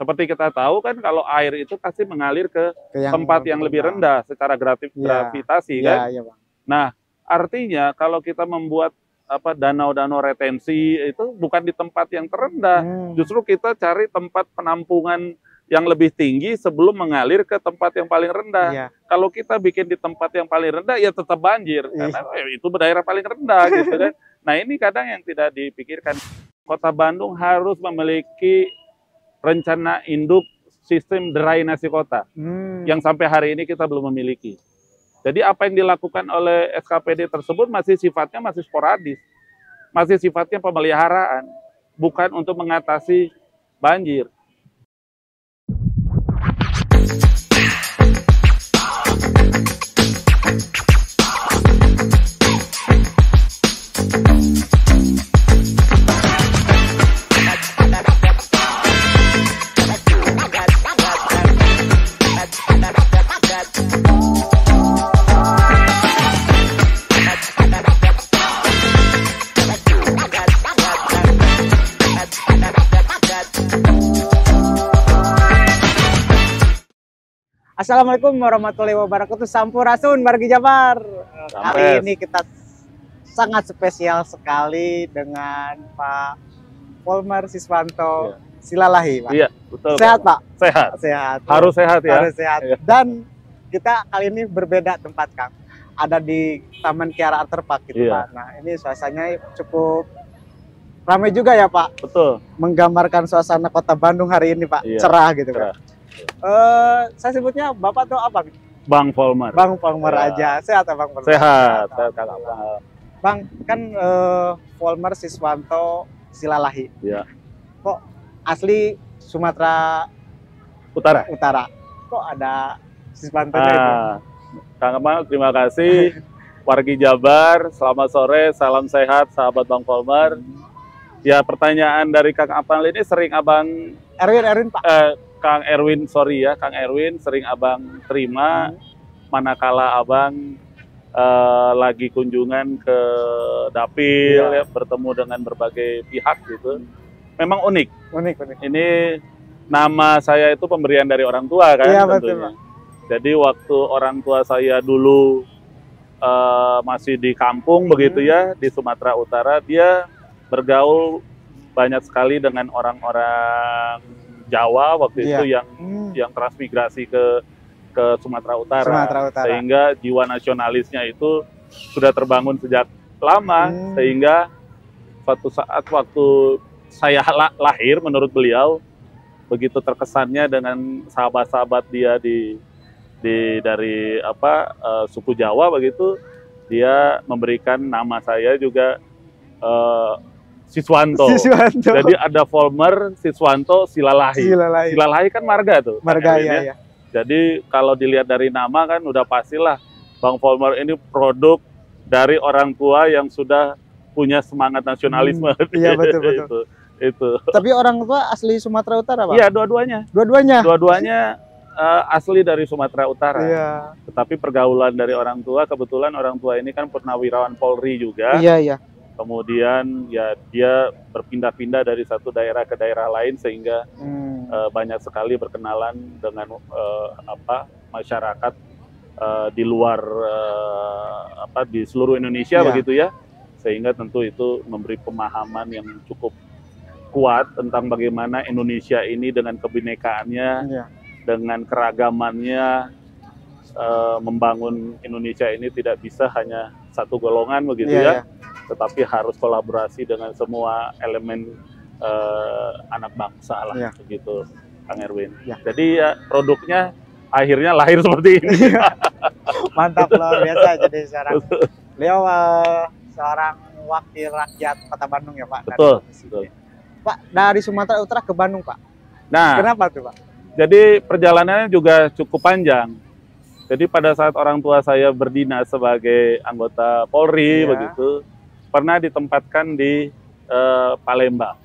Seperti kita tahu kan kalau air itu pasti mengalir ke tempat yang lebih rendah secara gravitasi kan. Iya, Bang. Nah, artinya kalau kita membuat danau-danau retensi itu bukan di tempat yang terendah, justru kita cari tempat penampungan yang lebih tinggi sebelum mengalir ke tempat yang paling rendah. Kalau kita bikin di tempat yang paling rendah ya tetap banjir karena itu daerah paling rendah gitu kan. Nah, ini kadang yang tidak dipikirkan. Kota Bandung harus memiliki rencana induk sistem drainase kota yang sampai hari ini kita belum memiliki. Jadi apa yang dilakukan oleh SKPD tersebut masih sifatnya masih sporadis, masih sifatnya pemeliharaan, bukan untuk mengatasi banjir. Assalamualaikum warahmatullahi wabarakatuh. Sampurasun Margi Jabar. Kali ini kita sangat spesial sekali dengan Pak Polmar Siswanto Silalahi, Pak. Iya, betul. Sehat, Pak? Sehat. Sehat. Harus sehat ya. Harus sehat. Dan kita kali ini berbeda tempat, Kang. Ada di Taman Kiara Arterpark gitu, Pak. Nah, ini suasananya cukup ramai juga ya, Pak. Betul. Menggambarkan suasana Kota Bandung hari ini, Pak. Cerah gitu, Pak. Saya sebutnya Bapak tuh apa? Bang Polmar. Bang Polmar aja. Sehat ya, Bang Polmar? Sehat. Bang, kan Polmar Siswanto Silalahi. Iya. Kok asli Sumatera Utara? Utara. Kok ada Siswantonya itu? Kang Amal, terima kasih. Wargi Jabar, selamat sore, salam sehat, sahabat Bang Polmar. Ya, pertanyaan dari Kang Amal ini sering Abang... Erwin, Pak. Kang Erwin, sorry ya, Kang Erwin sering Abang terima manakala Abang lagi kunjungan ke dapil, ya, bertemu dengan berbagai pihak gitu. Memang unik. Unik. Ini nama saya itu pemberian dari orang tua kan, tentunya. Betul. Jadi waktu orang tua saya dulu masih di kampung begitu ya, di Sumatera Utara, dia bergaul banyak sekali dengan orang-orang Jawa waktu itu yang transmigrasi ke Sumatera Utara. Sehingga jiwa nasionalisnya itu sudah terbangun sejak lama, sehingga suatu saat waktu saya lahir, menurut beliau begitu terkesannya dengan sahabat-sahabat dia dari suku Jawa begitu, dia memberikan nama saya juga Siswanto. Jadi ada Polmar Siswanto Silalahi. Silalahi kan marga tuh. Marga ya. Jadi kalau dilihat dari nama kan udah pastilah Bang Polmar ini produk dari orang tua yang sudah punya semangat nasionalisme. Iya, betul. Itu. Tapi orang tua asli Sumatera Utara, Pak? Iya, dua-duanya. Dua-duanya asli dari Sumatera Utara. Iya. Tetapi pergaulan dari orang tua, kebetulan orang tua ini kan purnawirawan Polri juga. Iya. Kemudian ya dia berpindah-pindah dari satu daerah ke daerah lain sehingga banyak sekali berkenalan dengan masyarakat di luar di seluruh Indonesia begitu ya, sehingga tentu itu memberi pemahaman yang cukup kuat tentang bagaimana Indonesia ini dengan kebinekaannya, dengan keragamannya, membangun Indonesia ini tidak bisa hanya satu golongan begitu ya, tetapi harus kolaborasi dengan semua elemen anak bangsa lah, begitu Kang Erwin. Jadi ya produknya akhirnya lahir seperti ini. Mantap, luar biasa. Jadi beliau seorang wakil rakyat Kota Bandung ya, Pak. Betul. Pak, dari Sumatera Utara ke Bandung, Pak. Nah, kenapa tuh, Pak? Jadi perjalanannya juga cukup panjang. Jadi pada saat orang tua saya berdinas sebagai anggota Polri begitu, pernah ditempatkan di Palembang.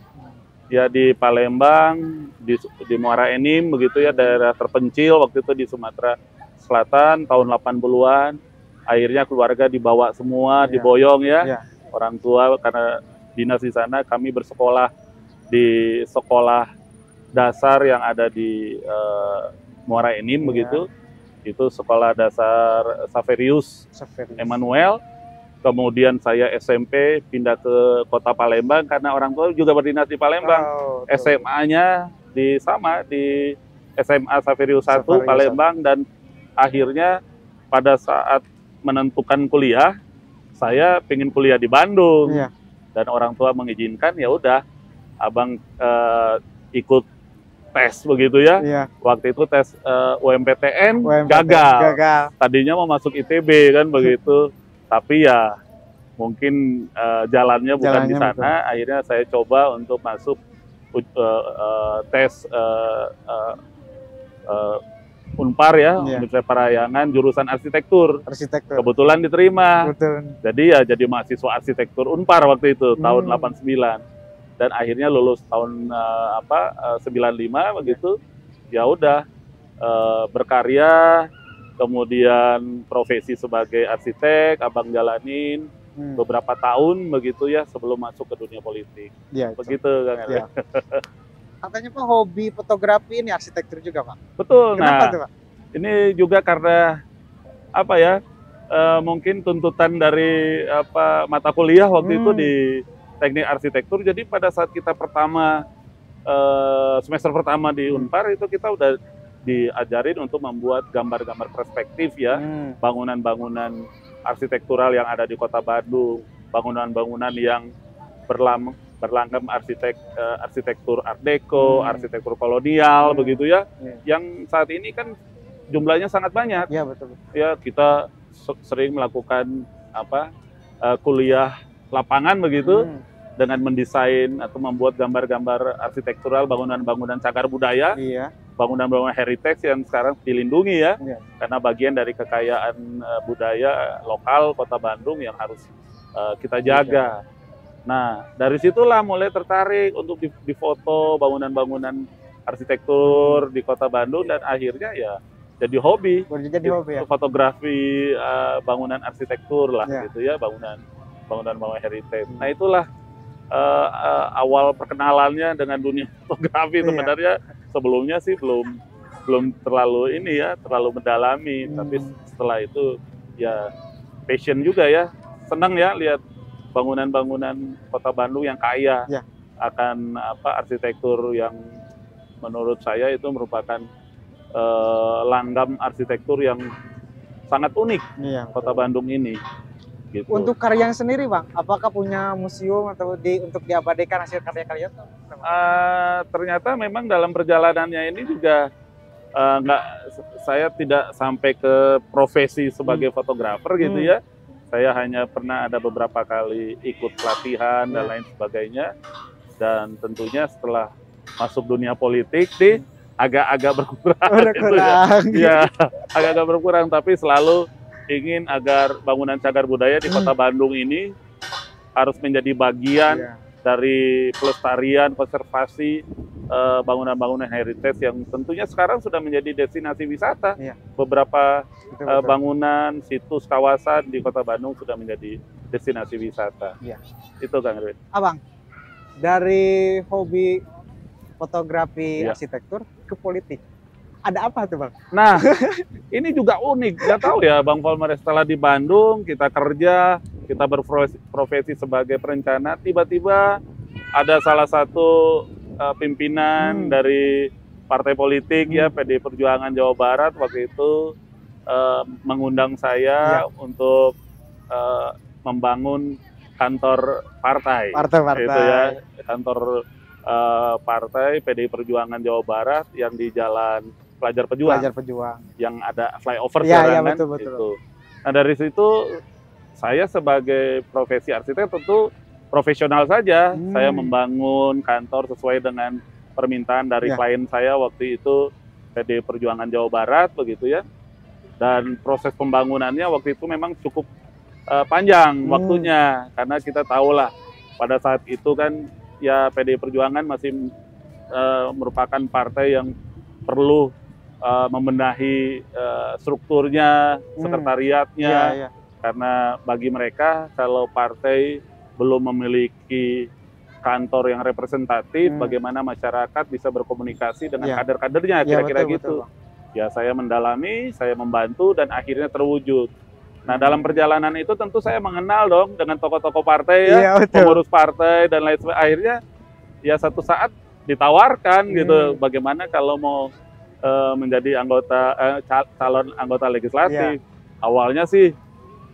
Ya di Palembang, di Muara Enim begitu ya, daerah terpencil waktu itu di Sumatera Selatan tahun 80-an. Akhirnya keluarga dibawa semua, diboyong ya. Orang tua karena dinas di sana, kami bersekolah di sekolah dasar yang ada di Muara Enim begitu. Itu sekolah dasar Saverius Emmanuel. Kemudian saya SMP pindah ke kota Palembang karena orang tua juga berdinas di Palembang. SMA-nya di SMA Saverius 1 Palembang, dan akhirnya pada saat menentukan kuliah saya pengen kuliah di Bandung. Dan orang tua mengizinkan, ya udah abang ikut tes begitu ya. Waktu itu tes UMPTN gagal. Tadinya mau masuk ITB kan begitu. Tapi ya mungkin jalannya bukan di sana. Betul. Akhirnya saya coba untuk masuk tes Unpar ya, Universitas Parahyangan, jurusan arsitektur. Kebetulan diterima. Jadi ya jadi mahasiswa arsitektur Unpar waktu itu tahun 89. Dan akhirnya lulus tahun 95 begitu. Ya udah berkarya. Kemudian profesi sebagai arsitek, abang jalanin beberapa tahun begitu ya sebelum masuk ke dunia politik. Begitu Kang Erwin. Katanya Pak hobi fotografi ini arsitektur juga Pak? Betul. Kenapa tuh Pak? Ini juga karena apa ya? Mungkin tuntutan dari mata kuliah waktu itu di teknik arsitektur. Jadi pada saat kita semester pertama di Unpar itu kita udah diajarin untuk membuat gambar-gambar perspektif ya, bangunan-bangunan arsitektural yang ada di Kota Bandung, bangunan-bangunan yang berlanggam arsitektur Art Deco, arsitektur kolonial begitu ya, yang saat ini kan jumlahnya sangat banyak. Ya betul. Ya kita sering melakukan kuliah lapangan begitu. Dengan mendesain atau membuat gambar-gambar arsitektural bangunan-bangunan cagar budaya, bangunan-bangunan heritage yang sekarang dilindungi ya, karena bagian dari kekayaan budaya lokal Kota Bandung yang harus kita jaga. Nah, dari situlah mulai tertarik untuk difoto bangunan-bangunan arsitektur di Kota Bandung, dan akhirnya ya jadi hobi. Fotografi bangunan arsitektur lah gitu ya, bangunan heritage. Nah, itulah awal perkenalannya dengan dunia fotografi. Sebenarnya sebelumnya sih belum terlalu terlalu mendalami, tapi setelah itu ya passion juga ya, senang ya lihat bangunan-bangunan Kota Bandung yang kaya akan arsitektur yang menurut saya itu merupakan langgam arsitektur yang sangat unik Kota Bandung ini. Gitu. Untuk karyanya sendiri Bang, apakah punya museum atau untuk diabadikan hasil karya-karya? Ternyata memang dalam perjalanannya ini juga saya tidak sampai ke profesi sebagai fotografer gitu ya. Saya hanya pernah ada beberapa kali ikut pelatihan dan lain sebagainya. Dan tentunya setelah masuk dunia politik agak-agak berkurang. Gitu ya. Agak-agak berkurang, tapi selalu ingin agar bangunan cagar budaya di Kota Bandung ini harus menjadi bagian dari pelestarian, konservasi bangunan-bangunan heritage yang tentunya sekarang sudah menjadi destinasi wisata. Beberapa bangunan, situs, kawasan di Kota Bandung sudah menjadi destinasi wisata. Itu Kang Erwin. Abang, dari hobi fotografi arsitektur ke politik, ada apa tuh Bang? Nah, ini juga unik. Nggak tahu ya Bang Volmer, setelah di Bandung kita kerja, kita berprofesi sebagai perencana, tiba-tiba ada salah satu pimpinan dari partai politik ya, PD Perjuangan Jawa Barat waktu itu mengundang saya untuk membangun kantor partai. Itu ya, kantor partai PDI Perjuangan Jawa Barat yang di Jalan Pelajar Pejuang, yang ada flyover sekarang kan. Betul. Nah dari situ saya sebagai profesi arsitek tentu profesional saja. Saya membangun kantor sesuai dengan permintaan dari klien saya waktu itu, PDI Perjuangan Jawa Barat begitu ya. Dan proses pembangunannya waktu itu memang cukup panjang waktunya, karena kita tahulah pada saat itu kan ya PDI Perjuangan masih merupakan partai yang perlu membenahi strukturnya, sekretariatnya, karena bagi mereka kalau partai belum memiliki kantor yang representatif, bagaimana masyarakat bisa berkomunikasi dengan kader-kadernya, kira-kira gitu. Betul. Ya saya mendalami, saya membantu, dan akhirnya terwujud. Nah dalam perjalanan itu tentu saya mengenal dong dengan tokoh-tokoh partai ya, pengurus partai dan lain sebagainya. Akhirnya ya satu saat ditawarkan gitu, bagaimana kalau mau menjadi calon anggota legislatif. Awalnya sih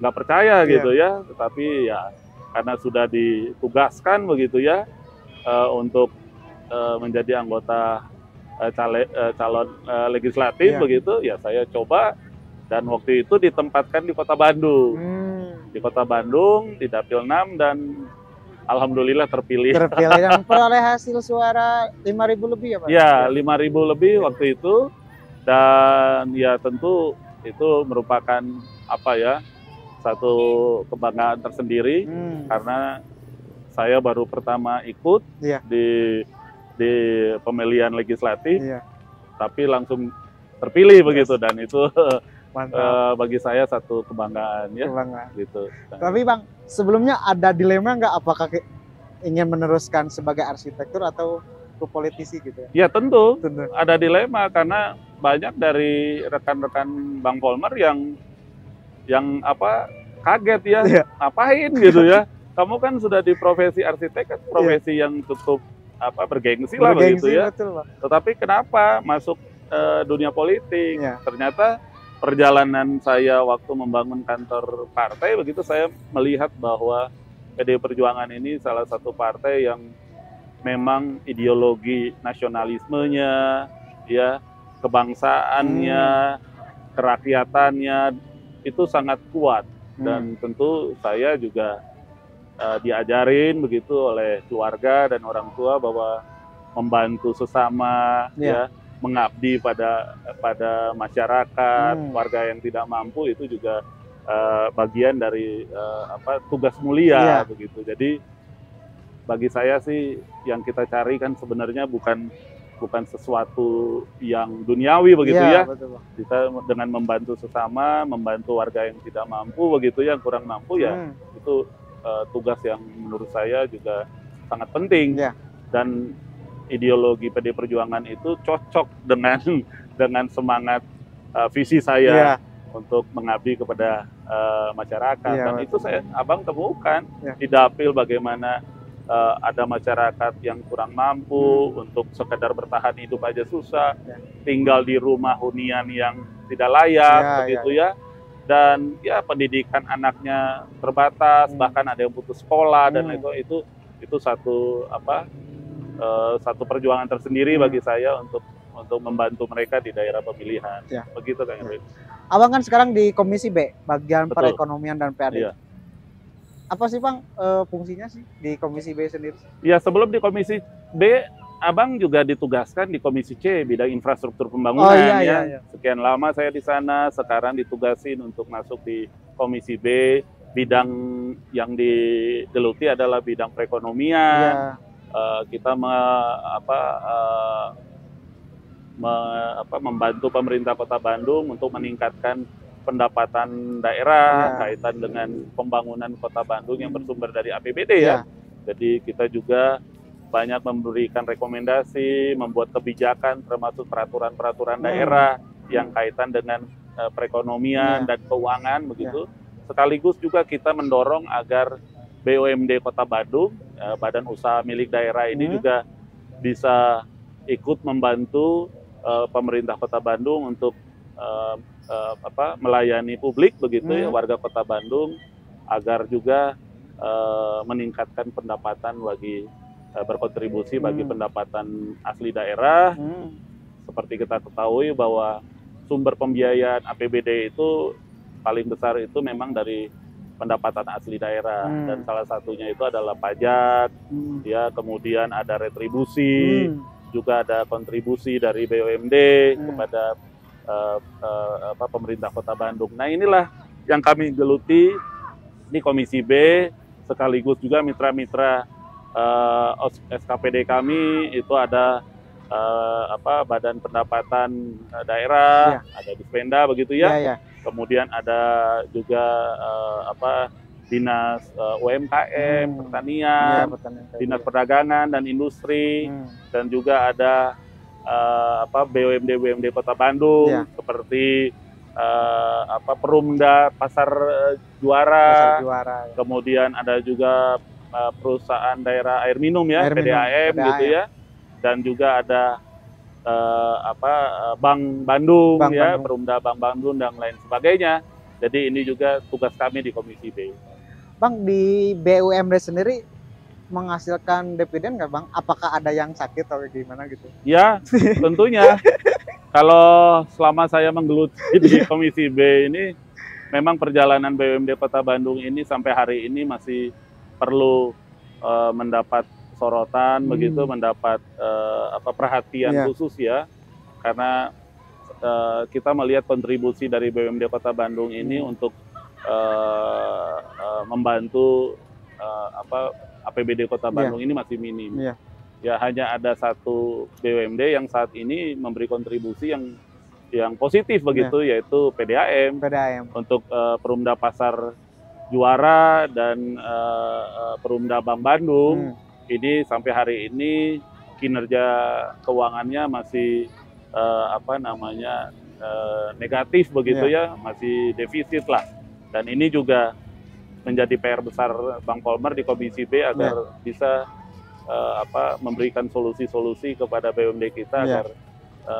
nggak percaya gitu ya, tetapi ya karena sudah ditugaskan begitu ya untuk menjadi anggota calon legislatif begitu, ya saya coba, dan waktu itu ditempatkan di Kota Bandung. Di Kota Bandung, di Dapil 6, dan alhamdulillah terpilih. Terpilih dan peroleh hasil suara 5.000 lebih ya Pak? Ya, 5.000 lebih waktu itu, dan ya tentu itu merupakan apa ya, satu kebanggaan tersendiri karena saya baru pertama ikut di pemilihan legislatif, tapi langsung terpilih begitu, dan itu bagi saya satu kebanggaan ya. Gitu. Tapi Bang, sebelumnya ada dilema nggak, apakah ingin meneruskan sebagai arsitektur atau ke politisi gitu? Ya tentu ada dilema, karena banyak dari rekan-rekan Bang Polmer yang apa kaget ya, ngapain gitu ya. Kamu kan sudah di profesi arsitek, kan profesi yang cukup apa bergengsi lah begitu ya. Betul, tetapi kenapa masuk dunia politik? Ternyata perjalanan saya waktu membangun kantor partai begitu, saya melihat bahwa PDI Perjuangan ini salah satu partai yang memang ideologi nasionalismenya, ya, kebangsaannya, kerakyatannya itu sangat kuat, dan tentu saya juga diajarin begitu oleh keluarga dan orang tua bahwa membantu sesama, ya, mengabdi pada masyarakat, warga yang tidak mampu, itu juga bagian dari tugas mulia begitu. Jadi bagi saya sih yang kita cari kan sebenarnya bukan sesuatu yang duniawi begitu ya. Betul. Kita dengan membantu sesama, membantu warga yang tidak mampu begitu ya, yang kurang mampu ya, itu tugas yang menurut saya juga sangat penting. Dan ideologi PDI Perjuangan itu cocok dengan semangat visi saya untuk mengabdi kepada masyarakat. Dan itu Abang temukan di Dapil, bagaimana ada masyarakat yang kurang mampu, untuk sekedar bertahan hidup aja susah, tinggal di rumah hunian yang tidak layak begitu ya. Dan ya pendidikan anaknya terbatas, bahkan ada yang putus sekolah, dan itu satu satu perjuangan tersendiri bagi saya untuk membantu mereka di daerah pemilihan. Begitu Kang Erwin. Abang kan sekarang di Komisi B, bagian perekonomian dan PAD. Apa sih Bang fungsinya sih di Komisi B sendiri? Ya, sebelum di Komisi B, Abang juga ditugaskan di Komisi C, bidang infrastruktur pembangunan. Sekian lama saya di sana, sekarang ditugasin untuk masuk di Komisi B. Bidang yang digeluti adalah bidang perekonomian. Kita membantu pemerintah Kota Bandung untuk meningkatkan pendapatan daerah kaitan dengan pembangunan Kota Bandung yang bersumber dari APBD ya. Jadi kita juga banyak memberikan rekomendasi, membuat kebijakan, termasuk peraturan-peraturan daerah yang kaitan dengan perekonomian dan keuangan begitu. Sekaligus juga kita mendorong agar BUMD Kota Bandung, badan usaha milik daerah ini juga bisa ikut membantu pemerintah Kota Bandung untuk melayani publik begitu ya, warga Kota Bandung, agar juga meningkatkan pendapatan berkontribusi bagi pendapatan asli daerah. Seperti kita ketahui bahwa sumber pembiayaan APBD itu paling besar itu memang dari pendapatan asli daerah, dan salah satunya itu adalah pajak, ya, kemudian ada retribusi, juga ada kontribusi dari BUMD kepada pemerintah Kota Bandung. Nah inilah yang kami geluti di Komisi B, sekaligus juga mitra-mitra SKPD kami itu ada Badan Pendapatan Daerah, ada Dispenda begitu ya. Kemudian ada juga dinas UMKM, pertanian, dinas perdagangan dan industri, dan juga ada BUMD Kota Bandung seperti Perumda Pasar Juara, kemudian ada juga perusahaan daerah air minum ya, PDAM gitu ya, dan juga ada Bank Bandung ya, Perumda Bank Bandung dan lain sebagainya. Jadi ini juga tugas kami di Komisi B. Bang, di BUMD sendiri menghasilkan dividen nggak Bang? Apakah ada yang sakit atau gimana gitu? Ya, tentunya. Kalau selama saya menggeluti di Komisi B ini, memang perjalanan BUMD Kota Bandung ini sampai hari ini masih perlu mendapat sorotan, begitu, mendapat perhatian khusus ya, karena kita melihat kontribusi dari BUMD Kota Bandung ini untuk membantu APBD Kota Bandung ini masih minim. Ya, hanya ada satu BUMD yang saat ini memberi kontribusi yang positif begitu, yaitu PDAM. Untuk Perumda Pasar Juara dan Perumda Bank Bandung, ini sampai hari ini kinerja keuangannya masih negatif begitu ya, masih defisit lah. Dan ini juga menjadi PR besar Bang Polmer di Komisi B agar bisa memberikan solusi-solusi kepada BUMD kita agar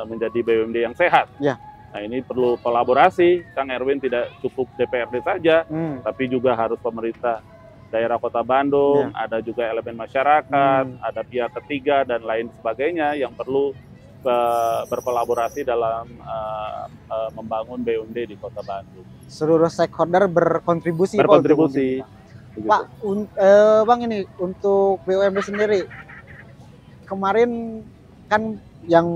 menjadi BUMD yang sehat. Nah, ini perlu kolaborasi, Kang Erwin, tidak cukup DPRD saja, tapi juga harus pemerintah daerah Kota Bandung, ada juga elemen masyarakat, ada pihak ketiga dan lain sebagainya yang perlu berkolaborasi dalam membangun BUMD di Kota Bandung. Seluruh stakeholder berkontribusi. Pak, Bang, ini untuk BUMD sendiri, kemarin kan yang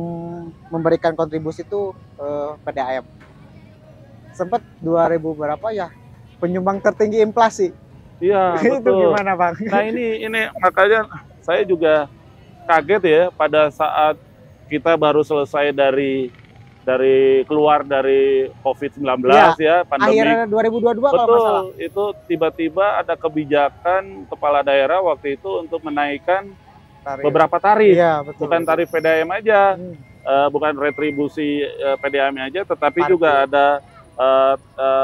memberikan kontribusi itu PDAM. Sempat 2000 berapa ya, penyumbang tertinggi inflasi. Iya, itu betul. Gimana Bang? Nah ini makanya saya juga kaget ya pada saat kita baru selesai dari keluar dari COVID-19 ya, pandemi. Akhir 2022 betul, kalau nggak salah. Itu tiba-tiba ada kebijakan kepala daerah waktu itu untuk menaikkan beberapa tarif, bukan tarif PDAM aja, bukan retribusi PDAM aja, tetapi juga ada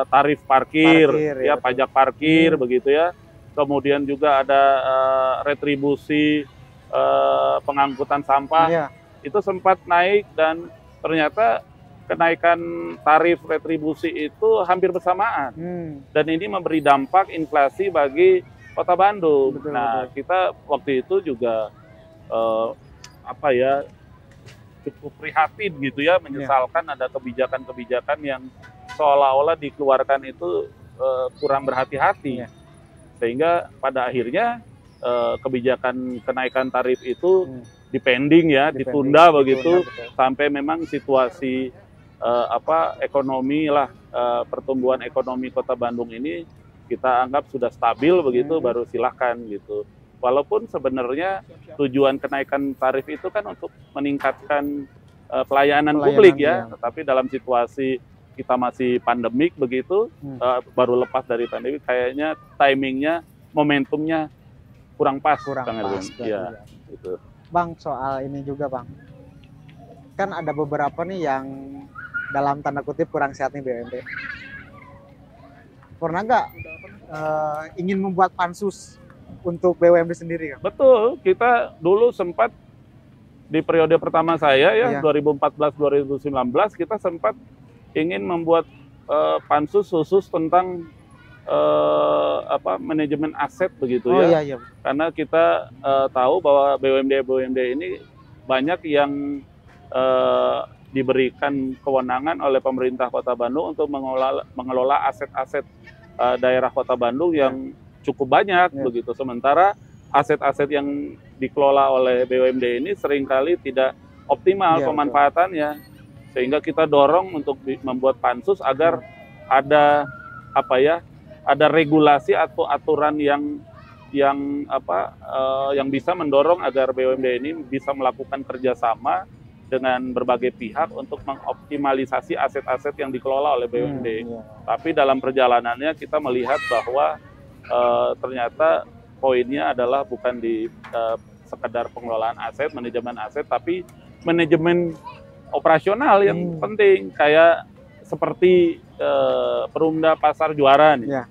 tarif parkir ya, pajak parkir begitu ya. Kemudian juga ada retribusi pengangkutan sampah. Itu sempat naik dan ternyata kenaikan tarif retribusi itu hampir bersamaan. Dan ini memberi dampak inflasi bagi Kota Bandung. Nah, kita waktu itu juga cukup prihatin gitu ya, menyesalkan ada kebijakan-kebijakan yang seolah-olah dikeluarkan itu kurang berhati-hati, sehingga pada akhirnya kebijakan kenaikan tarif itu dipending ya, ditunda begitu sampai memang situasi ekonomi lah, pertumbuhan ekonomi Kota Bandung ini kita anggap sudah stabil begitu, baru silahkan gitu. Walaupun sebenarnya tujuan kenaikan tarif itu kan untuk meningkatkan pelayanan publik ya, tetapi dalam situasi kita masih pandemik begitu, baru lepas dari pandemik, kayaknya timingnya, momentumnya kurang pas. Ya, gitu. Bang, soal ini juga Bang, kan ada beberapa nih yang dalam tanda kutip kurang sehat nih BUMD. Pernah nggak ingin membuat pansus untuk BUMD sendiri kan? Betul, kita dulu sempat di periode pertama saya ya, 2014-2019 kita sempat ingin membuat pansus khusus tentang manajemen aset begitu ya. Karena kita tahu bahwa BUMD ini banyak yang diberikan kewenangan oleh pemerintah Kota Bandung untuk mengelola aset-aset daerah Kota Bandung yang cukup banyak begitu. Sementara aset-aset yang dikelola oleh BUMD ini seringkali tidak optimal pemanfaatannya, sehingga kita dorong untuk membuat pansus agar ada ada regulasi atau aturan yang bisa mendorong agar BUMD ini bisa melakukan kerjasama dengan berbagai pihak untuk mengoptimalisasi aset-aset yang dikelola oleh BUMD. Tapi dalam perjalanannya kita melihat bahwa ternyata poinnya adalah bukan di sekedar pengelolaan aset, manajemen aset, tapi manajemen operasional yang penting, kayak seperti Perumda Pasar Juara nih. Ya.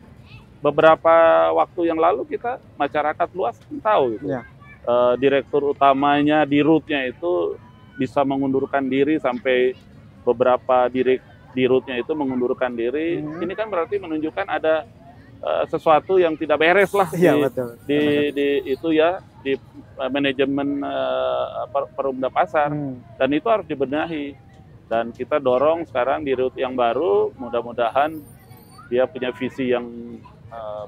Beberapa waktu yang lalu kita masyarakat luas tahu gitu. Ya. Direktur utamanya di rootnya itu bisa mengundurkan diri, sampai beberapa di rootnya itu mengundurkan diri. Ini kan berarti menunjukkan ada sesuatu yang tidak beres lah di manajemen Perumda Pasar, dan itu harus dibenahi. Dan kita dorong sekarang di root yang baru, mudah-mudahan dia punya visi yang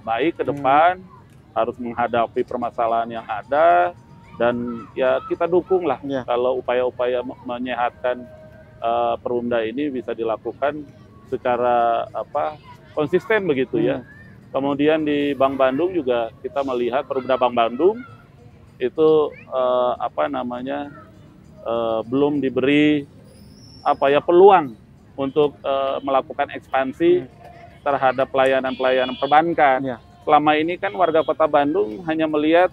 baik ke depan, harus menghadapi permasalahan yang ada, dan ya kita dukung lah kalau upaya-upaya menyehatkan Perumda ini bisa dilakukan secara konsisten begitu ya. Kemudian di Bank Bandung juga kita melihat Perumda Bank Bandung itu belum diberi peluang untuk melakukan ekspansi terhadap pelayanan-pelayanan perbankan. Selama ini kan warga Kota Bandung hanya melihat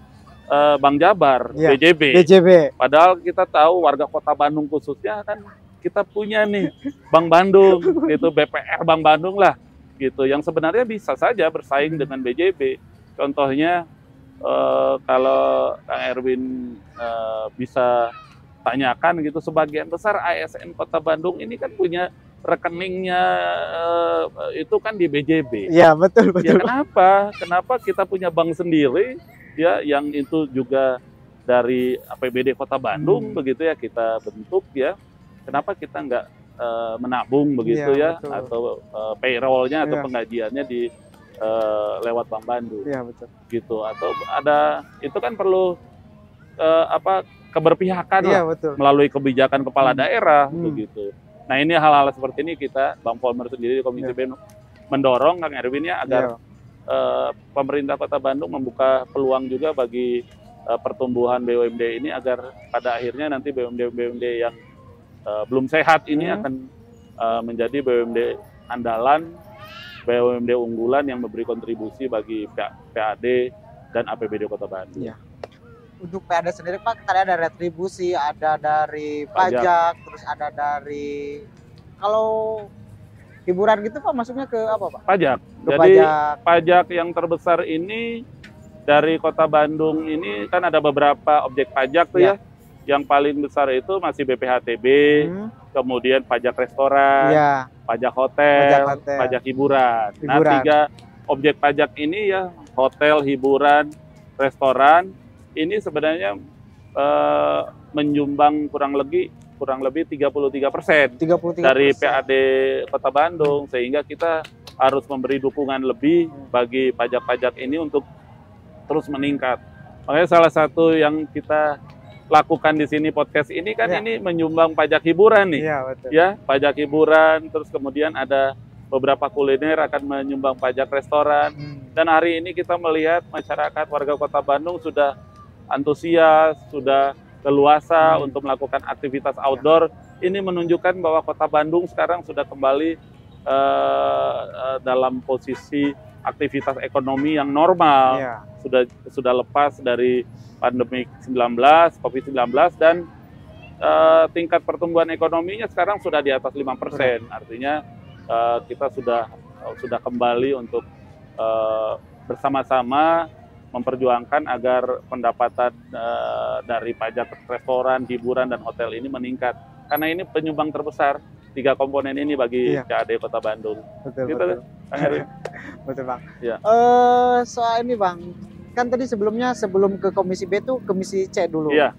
Bank Jabar, BJB. Padahal kita tahu warga Kota Bandung khususnya kan kita punya nih Bank Bandung, itu BPR Bank Bandung lah, gitu. Yang sebenarnya bisa saja bersaing dengan BJB. Contohnya kalau Kang Erwin bisa tanyakan gitu, sebagian besar ASN Kota Bandung ini kan punya rekeningnya itu kan di BJB. Iya, betul. Ya, kenapa kita punya bank sendiri ya, yang itu juga dari APBD Kota Bandung begitu ya kita bentuk ya. Kenapa kita nggak menabung begitu ya, betul. Atau payroll-nya atau penggajiannya di lewat Bank Bandung. Iya, betul. Gitu. Atau ada, itu kan perlu keberpihakan lah, betul. Melalui kebijakan kepala daerah begitu. Nah, ini hal-hal seperti ini kita Bank Polmer sendiri di Komisi B mendorong Kang Erwin ya, agar pemerintah Kota Bandung membuka peluang juga bagi pertumbuhan BUMD ini, agar pada akhirnya nanti BUMD yang belum sehat ini akan menjadi BUMD andalan, BUMD unggulan yang memberi kontribusi bagi PAD dan APBD Kota Bandung. Ya. Untuk PAD sendiri Pak, tadi ada retribusi, ada dari pajak, terus ada dari, kalau hiburan gitu Pak, masuknya ke apa Pak? Pajak. Jadi pajak yang terbesar ini dari Kota Bandung ini kan ada beberapa objek pajak tuh ya. Yang paling besar itu masih BPHTB, kemudian pajak restoran, pajak hotel, pajak hiburan. Nah, 3 objek pajak ini ya, hotel, hiburan, restoran, ini sebenarnya menyumbang kurang lebih 33% dari PAD Kota Bandung, sehingga kita harus memberi dukungan lebih bagi pajak-pajak ini untuk terus meningkat. Makanya salah satu yang kita lakukan di sini podcast ini kan ini menyumbang pajak hiburan nih. Ya, pajak hiburan, terus kemudian ada beberapa kuliner akan menyumbang pajak restoran. Dan hari ini kita melihat masyarakat warga Kota Bandung sudah antusias, sudah leluasa untuk melakukan aktivitas outdoor. Ini menunjukkan bahwa Kota Bandung sekarang sudah kembali dalam posisi aktivitas ekonomi yang normal. Sudah lepas dari pandemi COVID-19, dan tingkat pertumbuhan ekonominya sekarang sudah di atas 5%. Artinya kita sudah kembali untuk bersama-sama memperjuangkan agar pendapatan dari pajak restoran, hiburan, dan hotel ini meningkat. Karena ini penyumbang terbesar 3 komponen ini bagi PAD Kota Bandung. Betul, gitu, betul. Betul Bang. Soal ini Bang, kan tadi sebelum ke Komisi B itu Komisi C dulu. Iya.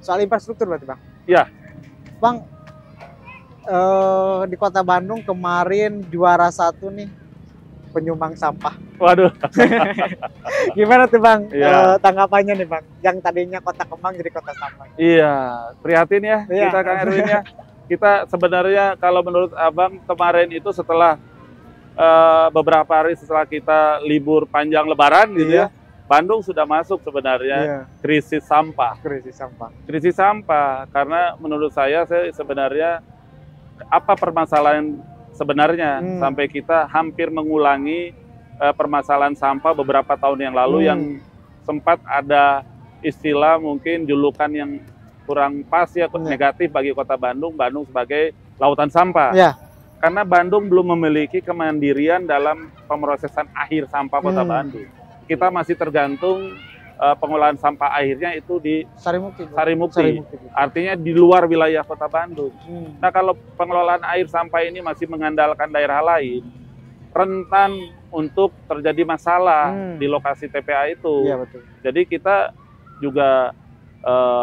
Soal infrastruktur berarti Bang? Iya. Bang, di Kota Bandung kemarin juara 1 nih, penyumbang sampah. Waduh. Gimana tuh Bang tanggapannya nih Bang? Yang tadinya Kota Kembang jadi Kota Sampah. Iya, prihatin ya kita Kang Erwin ya. Kita sebenarnya kalau menurut Abang kemarin itu setelah beberapa hari setelah kita libur panjang Lebaran gitu ya, Bandung sudah masuk sebenarnya krisis sampah. Krisis sampah karena menurut saya sebenarnya apa permasalahan sebenarnya sampai kita hampir mengulangi permasalahan sampah beberapa tahun yang lalu yang sempat ada istilah mungkin julukan yang kurang pas ya, negatif bagi Kota Bandung, Bandung sebagai lautan sampah. Ya. Karena Bandung belum memiliki kemandirian dalam pemrosesan akhir sampah Kota Bandung. Kita masih tergantung pengolahan sampah akhirnya itu di Sarimukti. Artinya di luar wilayah Kota Bandung. Nah, kalau pengelolaan air sampah ini masih mengandalkan daerah lain, rentan untuk terjadi masalah di lokasi TPA itu. Ya, betul. Jadi kita juga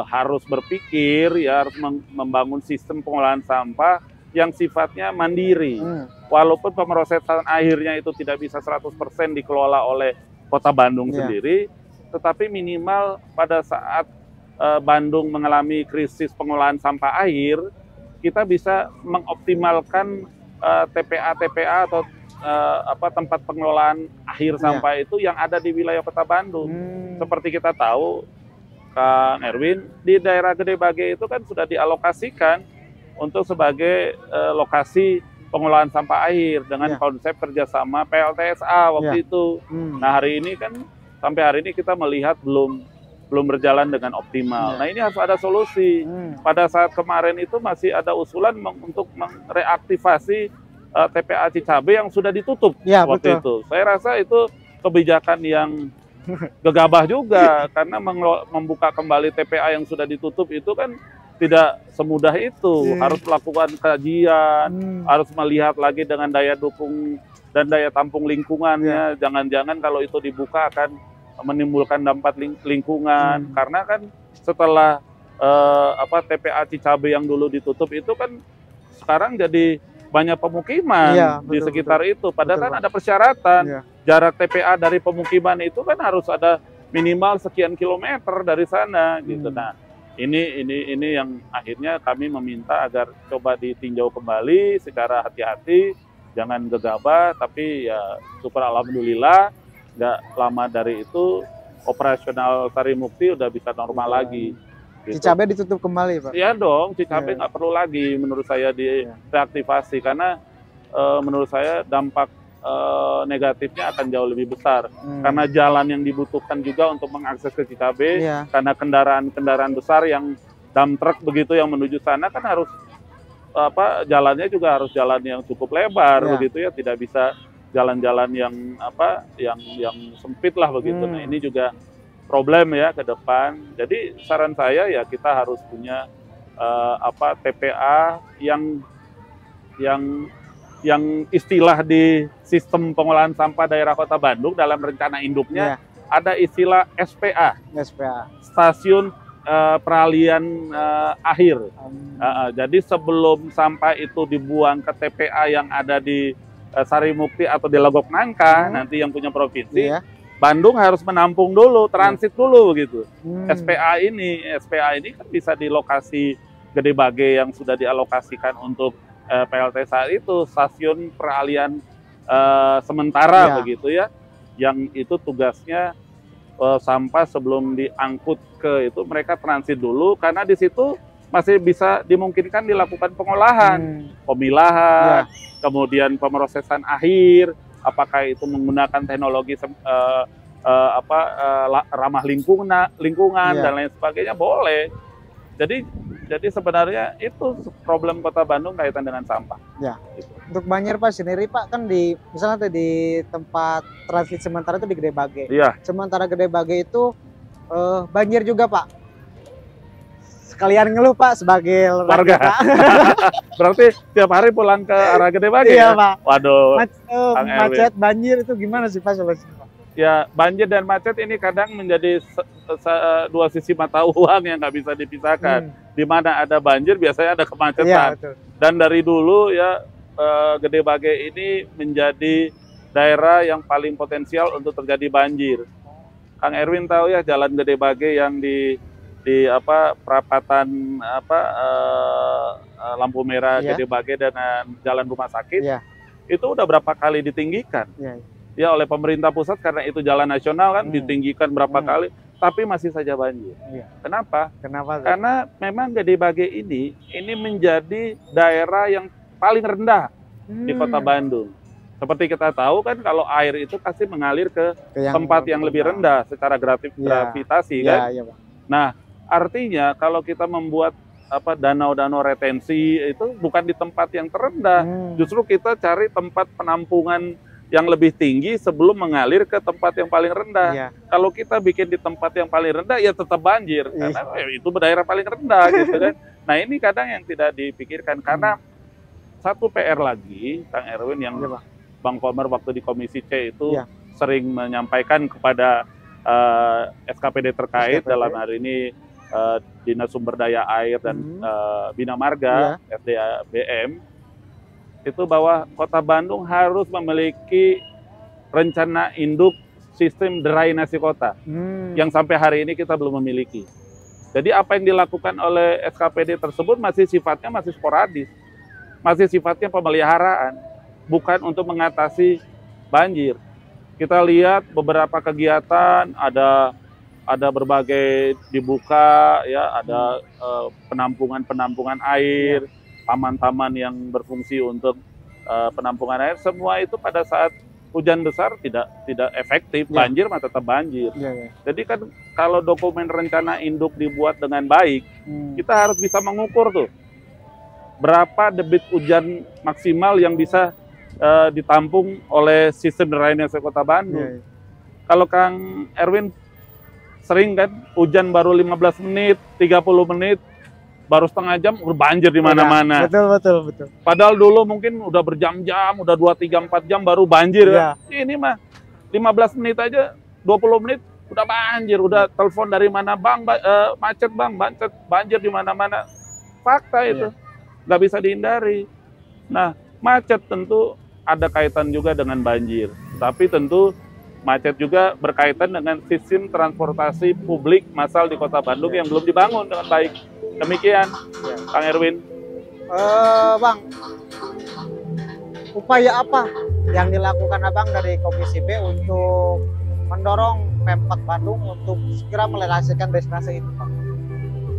harus berpikir ya, harus membangun sistem pengolahan sampah yang sifatnya mandiri. Walaupun pemrosesan akhirnya itu tidak bisa 100% dikelola oleh Kota Bandung sendiri, tetapi minimal pada saat Bandung mengalami krisis pengolahan sampah air, kita bisa mengoptimalkan TPA atau tempat pengelolaan akhir sampah itu yang ada di wilayah Kota Bandung. Seperti kita tahu, Kang Erwin, di daerah Gede Bage itu kan sudah dialokasikan untuk sebagai lokasi pengolahan sampah air dengan konsep kerjasama PLTSA waktu itu. Nah, hari ini kan sampai hari ini kita melihat belum berjalan dengan optimal. Nah, ini harus ada solusi. Pada saat kemarin itu masih ada usulan untuk mereaktivasi TPA Cicabe yang sudah ditutup waktu itu. Saya rasa itu kebijakan yang gegabah juga karena membuka kembali TPA yang sudah ditutup itu kan tidak semudah itu. Harus melakukan kajian, harus melihat lagi dengan daya dukung dan daya tampung lingkungannya. Jangan-jangan kalau itu dibuka akan menimbulkan dampak lingkungan. Karena kan setelah TPA Cicabe yang dulu ditutup itu kan sekarang jadi banyak pemukiman di sekitar itu. Padahal kan ada persyaratan. Jarak TPA dari pemukiman itu kan harus ada minimal sekian kilometer dari sana gitu. Nah, ini yang akhirnya kami meminta agar coba ditinjau kembali secara hati-hati, jangan gegabah, tapi ya syukur alhamdulillah nggak lama dari itu operasional Sarimukti udah bisa normal lagi. Gitu. Cicabe ditutup kembali, Pak? Iya dong, Cicabe nggak perlu lagi menurut saya direaktivasi karena menurut saya dampak negatifnya akan jauh lebih besar karena jalan yang dibutuhkan juga untuk mengakses ke Cicabe karena kendaraan besar yang dump truck begitu yang menuju sana kan harus jalannya juga harus jalan yang cukup lebar begitu ya, tidak bisa jalan-jalan yang yang sempit lah begitu. Nah, ini juga problem ya ke depan. Jadi saran saya ya kita harus punya TPA yang istilah di sistem pengolahan sampah daerah Kota Bandung dalam rencana induknya ada istilah SPA, stasiun peralihan akhir. Jadi sebelum sampah itu dibuang ke TPA yang ada di Sarimukti atau di Legok Nangka, nanti yang punya provinsi, Bandung harus menampung dulu, transit dulu gitu. SPA ini kan bisa di lokasi Gede Bage yang sudah dialokasikan untuk PLT saat itu, stasiun peralihan sementara begitu ya, yang itu tugasnya sampah sebelum diangkut ke itu mereka transit dulu karena di situ masih bisa dimungkinkan dilakukan pengolahan, pemilahan, kemudian pemrosesan akhir, apakah itu menggunakan teknologi ramah lingkungan dan lain sebagainya boleh. Jadi sebenarnya itu problem Kota Bandung kaitan dengan sampah. Ya. Gitu. Untuk banjir Pak sendiri Pak kan misalnya di tempat transit sementara itu di Gede Bage. Iya. Sementara Gede Bage itu banjir juga Pak. Sekalian ngeluh Pak sebagai warga. Berarti tiap hari pulang ke arah Gede Bage ya? Pak. Waduh. Macet, banjir itu gimana sih Pak solusinya? Ya, banjir dan macet ini kadang menjadi dua sisi mata uang yang nggak bisa dipisahkan. Di mana ada banjir biasanya ada kemacetan. Ya, dan dari dulu ya Gede Bage ini menjadi daerah yang paling potensial untuk terjadi banjir. Kang Erwin tahu ya jalan Gede Bage yang di perapatan lampu merah Gede Bage dan jalan rumah sakit itu udah berapa kali ditinggikan ya oleh pemerintah pusat karena itu jalan nasional kan ditinggikan berapa kali tapi masih saja banjir. Kenapa? Karena memang Gede Bage ini menjadi daerah yang paling rendah di Kota Bandung. Seperti kita tahu kan kalau air itu pasti mengalir ke tempat yang lebih rendah secara gravitasi kan. Iya, Pak. Nah, artinya kalau kita membuat danau-danau retensi itu bukan di tempat yang terendah. Justru kita cari tempat penampungan yang lebih tinggi sebelum mengalir ke tempat yang paling rendah. Iya. Kalau kita bikin di tempat yang paling rendah ya tetap banjir karena itu daerah paling rendah gitu kan. Nah, ini kadang yang tidak dipikirkan karena satu PR lagi Kang Erwin yang Bang Polmer waktu di Komisi C itu sering menyampaikan kepada SKPD terkait dalam hari ini Dinas Sumber Daya Air dan Bina Marga SDBM itu bahwa Kota Bandung harus memiliki rencana induk sistem drainase kota yang sampai hari ini kita belum memiliki. Jadi apa yang dilakukan oleh SKPD tersebut masih sifatnya sporadis, masih sifatnya pemeliharaan, bukan untuk mengatasi banjir. Kita lihat beberapa kegiatan ada berbagai dibuka ya, ada penampungan air, taman-taman yang berfungsi untuk penampungan air, semua itu pada saat hujan besar tidak efektif, banjir mah tetap banjir. Jadi kan kalau dokumen rencana induk dibuat dengan baik, kita harus bisa mengukur tuh berapa debit hujan maksimal yang bisa ditampung oleh sistem drainase Kota Bandung. Kalau Kang Erwin sering kan hujan baru 15 menit, 30 menit, baru setengah jam udah banjir di mana-mana. Betul. Padahal dulu mungkin udah berjam-jam, udah 2, 3, 4 jam baru banjir kan. Ini mah 15 menit aja, 20 menit udah banjir, udah telepon dari mana, Bang, macet Bang, banjir di mana-mana. Fakta itu, nggak bisa dihindari. Nah, macet tentu ada kaitan juga dengan banjir, tapi tentu macet juga berkaitan dengan sistem transportasi publik massal di Kota Bandung yang belum dibangun dengan baik. Demikian, Kang Erwin. Bang, upaya apa yang dilakukan Abang dari Komisi B untuk mendorong Pemkot Bandung untuk segera merealisasikan destinasi itu, Bang?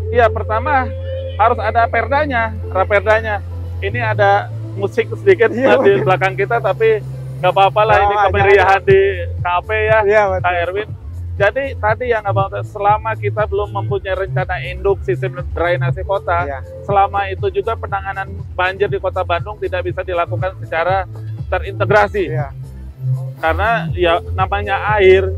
Iya, pertama harus ada perdanya, raperdanya. Ini ada musik sedikit di belakang kita, tapi nggak apa-apa lah, ini kemeriahan di kafe ya, Kang Erwin. Jadi tadi yang Abang, selama kita belum mempunyai rencana induk sistem drainase kota, selama itu juga penanganan banjir di Kota Bandung tidak bisa dilakukan secara terintegrasi. Karena ya namanya air,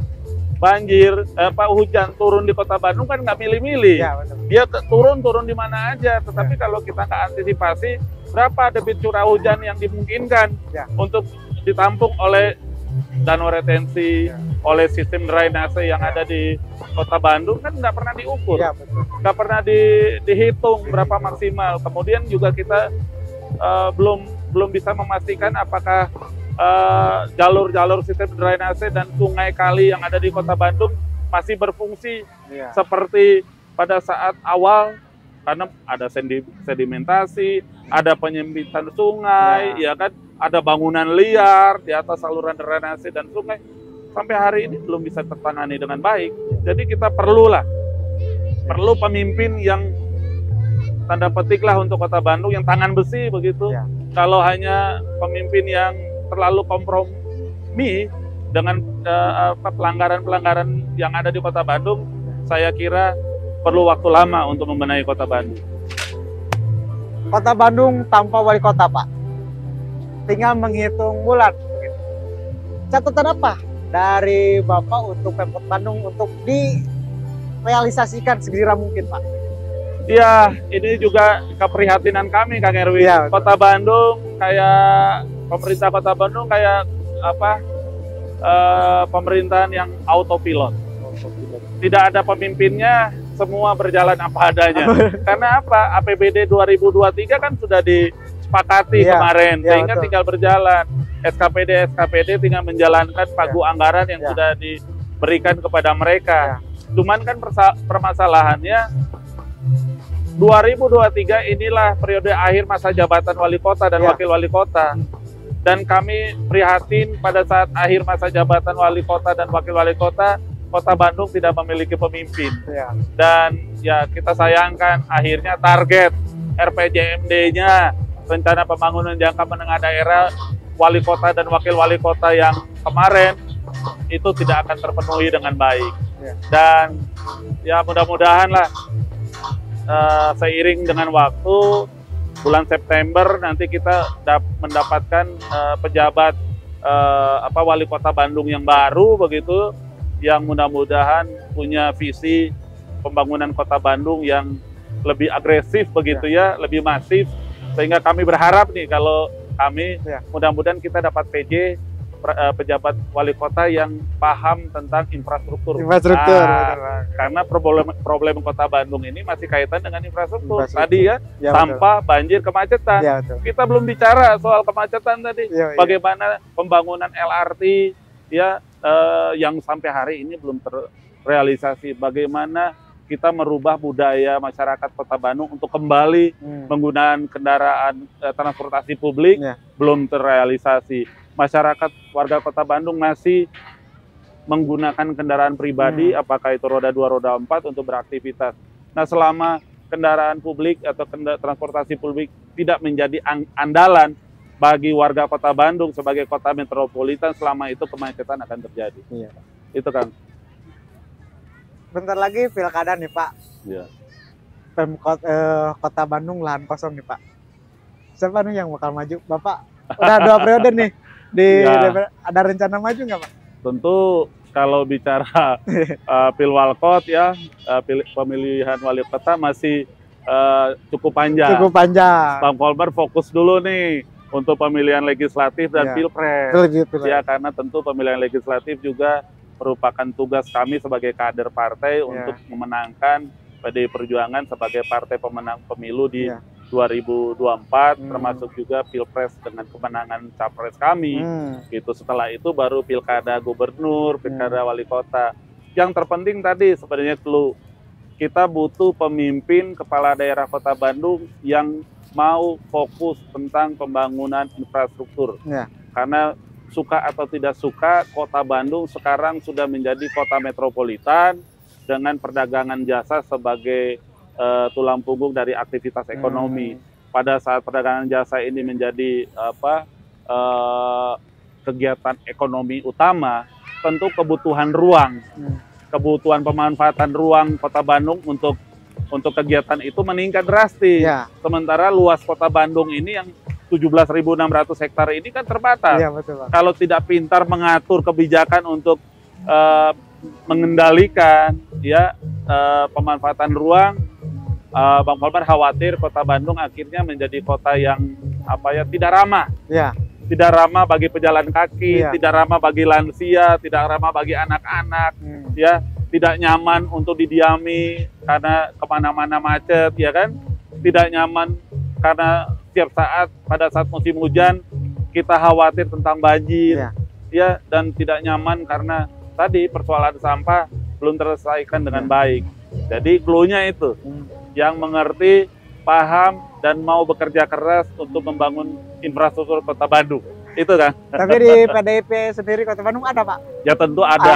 banjir, hujan turun di Kota Bandung kan nggak milih-milih. Dia turun di mana aja. Tetapi kalau kita nggak antisipasi, berapa debit curah hujan yang dimungkinkan untuk ditampung oleh danau retensi, oleh sistem drainase yang ada di Kota Bandung kan nggak pernah diukur, nggak pernah dihitung berapa maksimal. Kemudian juga kita belum bisa memastikan apakah jalur-jalur sistem drainase dan sungai kali yang ada di Kota Bandung masih berfungsi seperti pada saat awal, karena ada sedimentasi, ada penyempitan sungai, ya kan, ada bangunan liar di atas saluran drainase dan sungai. Sampai hari ini belum bisa tertangani dengan baik. Jadi kita perlu pemimpin yang tanda petik lah untuk Kota Bandung, yang tangan besi begitu. Kalau hanya pemimpin yang terlalu kompromi dengan pelanggaran-pelanggaran yang ada di Kota Bandung, saya kira perlu waktu lama untuk membenahi Kota Bandung. Kota Bandung tanpa wali kota, Pak. Tinggal menghitung bulan. Catatan apa dari Bapak untuk Pemkot Bandung untuk direalisasikan segera mungkin, Pak? Iya, ini juga keprihatinan kami, Kang Erwin. Kota Bandung kayak pemerintah Kota Bandung kayak pemerintahan yang autopilot. Tidak ada pemimpinnya, semua berjalan apa adanya. Karena apa? APBD 2023 kan sudah disepakati kemarin, sehingga tinggal berjalan. SKPD tinggal menjalankan pagu anggaran yang sudah diberikan kepada mereka. Cuman kan permasalahannya 2023 inilah periode akhir masa jabatan wali kota dan wakil wali kota. Dan kami prihatin pada saat akhir masa jabatan wali kota dan wakil wali kota, Kota Bandung tidak memiliki pemimpin. Dan ya kita sayangkan akhirnya target RPJMD-nya rencana pembangunan jangka menengah daerah wali kota dan wakil wali kota yang kemarin itu tidak akan terpenuhi dengan baik. Dan ya mudah-mudahan lah seiring dengan waktu bulan September nanti kita mendapatkan pejabat wali kota Bandung yang baru begitu, yang mudah-mudahan punya visi pembangunan kota Bandung yang lebih agresif begitu ya, lebih masif, sehingga kami berharap nih kalau kami mudah-mudahan kita dapat PJ pejabat wali kota yang paham tentang infrastruktur. Karena problem kota Bandung ini masih kaitan dengan infrastruktur. Tadi ya, sampah, banjir, kemacetan. Kita belum bicara soal kemacetan tadi. Bagaimana pembangunan LRT ya yang sampai hari ini belum terrealisasi. Bagaimana kita merubah budaya masyarakat kota Bandung untuk kembali menggunakan kendaraan transportasi publik belum terrealisasi. Masyarakat warga kota Bandung masih menggunakan kendaraan pribadi, apakah itu roda 2, roda 4 untuk beraktivitas. Nah, selama kendaraan publik atau transportasi publik tidak menjadi andalan bagi warga kota Bandung sebagai kota metropolitan, selama itu kemacetan akan terjadi. Itu kan. Bentar lagi pilkada nih Pak. Pemkot kota Bandung lahan kosong nih Pak. Siapa nih yang bakal maju? Bapak udah 2 periode nih. Ada rencana maju nggak Pak? Tentu kalau bicara pilwalkot ya, pemilihan wali kota masih cukup panjang. Bang Polmar fokus dulu nih untuk pemilihan legislatif dan pilpres. Ya, karena tentu pemilihan legislatif juga merupakan tugas kami sebagai kader partai untuk memenangkan PDI Perjuangan sebagai partai pemenang pemilu di 2024, termasuk juga pilpres dengan kemenangan capres kami. Gitu. Setelah itu baru pilkada gubernur, pilkada wali kota. Yang terpenting tadi sebenarnya kita butuh pemimpin kepala daerah kota Bandung yang mau fokus tentang pembangunan infrastruktur. Karena suka atau tidak suka, kota Bandung sekarang sudah menjadi kota metropolitan dengan perdagangan jasa sebagai tulang punggung dari aktivitas ekonomi. Pada saat perdagangan jasa ini menjadi kegiatan ekonomi utama, tentu kebutuhan ruang, kebutuhan pemanfaatan ruang kota Bandung untuk kegiatan itu meningkat drastis. Sementara luas kota Bandung ini yang 17.600 hektar ini kan terbatas. Kalau tidak pintar mengatur kebijakan untuk mengendalikan pemanfaatan ruang, Bang Polmar khawatir kota Bandung akhirnya menjadi kota yang tidak ramah. Tidak ramah bagi pejalan kaki, tidak ramah bagi lansia, tidak ramah bagi anak-anak, tidak nyaman untuk didiami karena kemana-mana macet, ya kan? Tidak nyaman karena setiap saat pada saat musim hujan kita khawatir tentang banjir, dan tidak nyaman karena tadi persoalan sampah belum terselesaikan dengan baik. Jadi clue-nya itu, yang mengerti, paham, dan mau bekerja keras untuk membangun infrastruktur kota Bandung. Itu kan. Tapi di PDIP sendiri kota Bandung ada Pak? Ya tentu ada.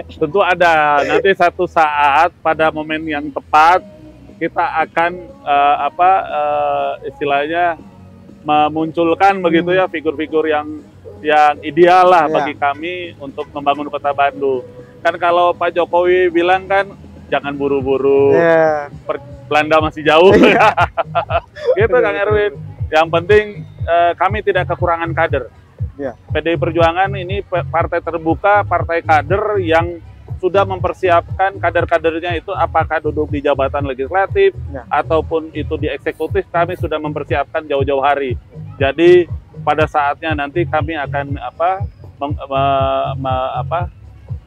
Tentu ada. Nanti satu saat pada momen yang tepat kita akan istilahnya memunculkan begitu ya figur-figur yang ideal lah bagi kami untuk membangun kota Bandung. Kan kalau Pak Jokowi bilang kan jangan buru-buru, Belanda masih jauh. Gitu Kang Erwin. Yang penting kami tidak kekurangan kader. PDI Perjuangan ini partai terbuka, partai kader yang sudah mempersiapkan kader-kadernya itu apakah duduk di jabatan legislatif ataupun itu di eksekutif, kami sudah mempersiapkan jauh-jauh hari. Jadi pada saatnya nanti kami akan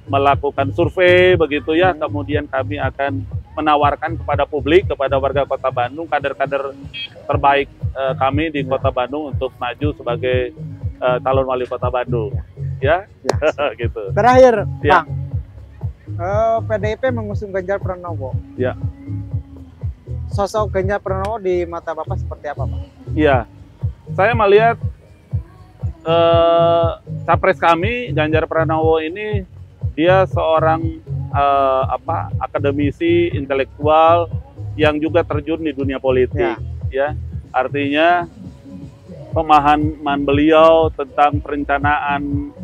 melakukan survei begitu ya, kemudian kami akan menawarkan kepada publik, kepada warga kota Bandung, kader-kader terbaik kami di kota Bandung untuk maju sebagai calon wali kota Bandung. Gitu. Terakhir, Bang, PDIP mengusung Ganjar Pranowo. Sosok Ganjar Pranowo di mata Bapak seperti apa, Pak? Saya melihat capres kami Ganjar Pranowo ini dia seorang akademisi intelektual yang juga terjun di dunia politik. Artinya pemahaman beliau tentang perencanaan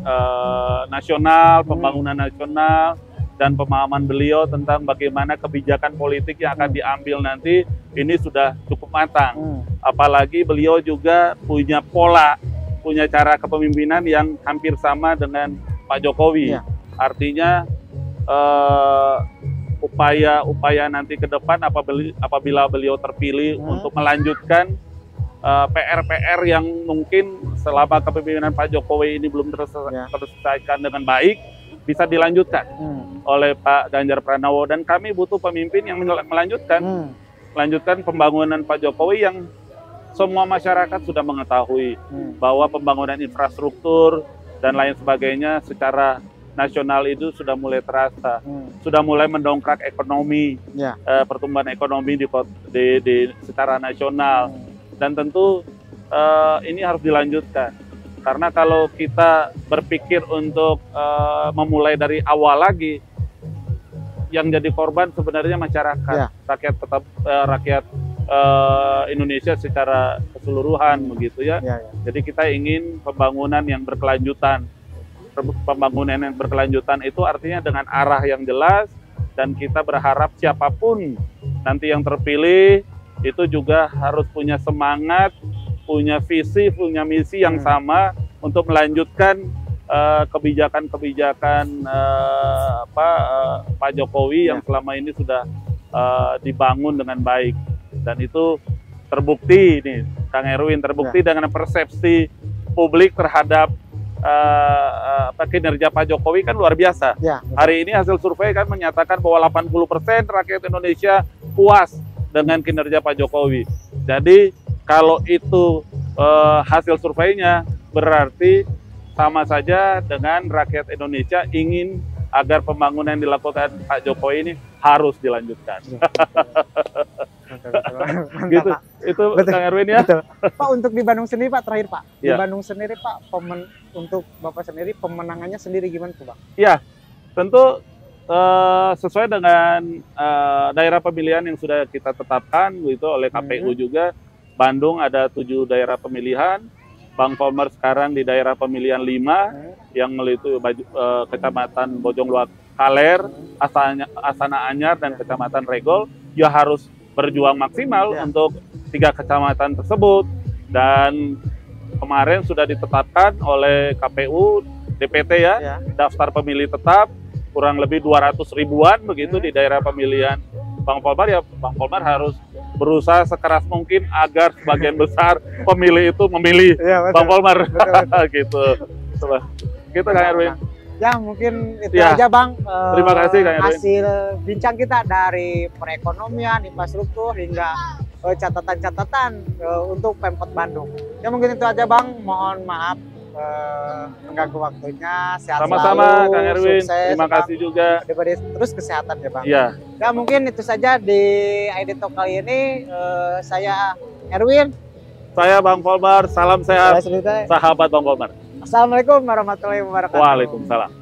nasional, pembangunan nasional, dan pemahaman beliau tentang bagaimana kebijakan politik yang akan diambil nanti ini sudah cukup matang. Apalagi beliau juga punya pola, punya cara kepemimpinan yang hampir sama dengan Pak Jokowi. Artinya upaya nanti ke depan apabila beliau terpilih untuk melanjutkan PR-PR yang mungkin selama kepemimpinan Pak Jokowi ini belum terselesaikan dengan baik, bisa dilanjutkan oleh Pak Ganjar Pranowo. Dan kami butuh pemimpin yang melanjutkan pembangunan Pak Jokowi yang semua masyarakat sudah mengetahui bahwa pembangunan infrastruktur dan lain sebagainya secara nasional itu sudah mulai terasa, sudah mulai mendongkrak ekonomi, pertumbuhan ekonomi di secara nasional. Dan tentu ini harus dilanjutkan, karena kalau kita berpikir untuk memulai dari awal lagi, yang jadi korban sebenarnya masyarakat, rakyat Indonesia secara keseluruhan, begitu ya. Jadi kita ingin pembangunan yang berkelanjutan. Pembangunan yang berkelanjutan itu artinya dengan arah yang jelas, dan kita berharap siapapun nanti yang terpilih itu juga harus punya semangat, punya visi, punya misi yang sama untuk melanjutkan kebijakan-kebijakan Pak Jokowi yang selama ini sudah dibangun dengan baik. Dan itu terbukti nih, Kang Erwin, terbukti dengan persepsi publik terhadap kinerja Pak Jokowi kan luar biasa. Hari ini hasil survei kan menyatakan bahwa 80% rakyat Indonesia puas dengan kinerja Pak Jokowi. Jadi kalau itu hasil surveinya, berarti sama saja dengan rakyat Indonesia ingin agar pembangunan yang dilakukan Pak Jokowi ini harus dilanjutkan. Gitu, itu Kang Erwin ya. Pak, untuk di Bandung sendiri Pak, terakhir Pak, di Bandung sendiri Pak, untuk Bapak sendiri pemenangannya sendiri gimana tuh Pak? Ya, tentu sesuai dengan daerah pemilihan yang sudah kita tetapkan gitu oleh KPU juga. Bandung ada 7 daerah pemilihan, Bang Volmer sekarang di daerah pemilihan 5 yang meliputi Kecamatan Bojongluak Kaler, Astana Anyar, dan Kecamatan Regol. Ya harus berjuang maksimal untuk 3 kecamatan tersebut. Dan kemarin sudah ditetapkan oleh KPU DPT daftar pemilih tetap kurang lebih 200 ribuan begitu di daerah pemilihan Bang Volmer. Ya Bang Volmer harus berusaha sekeras mungkin agar sebagian besar pemilih itu memilih Bang Volmer. Gitu. Coba. Gitu Kang Erwin. Ya mungkin itu aja Bang. Terima kasih Kang Erwin. Hasil bincang kita dari perekonomian, infrastruktur hingga catatan-catatan untuk Pemkot Bandung. Ya mungkin itu aja Bang. Mohon maaf mengganggu waktunya. Sehat sama-sama selalu, Kang Erwin. sukses, Terima kasih juga. Terus kesehatan ya Bang. Ya mungkin itu saja di ID Talk kali ini. Saya Erwin. Saya Bang Volmer. Salam sehat, sahabat Bang Volmer. Assalamualaikum warahmatullahi wabarakatuh. Waalaikumsalam.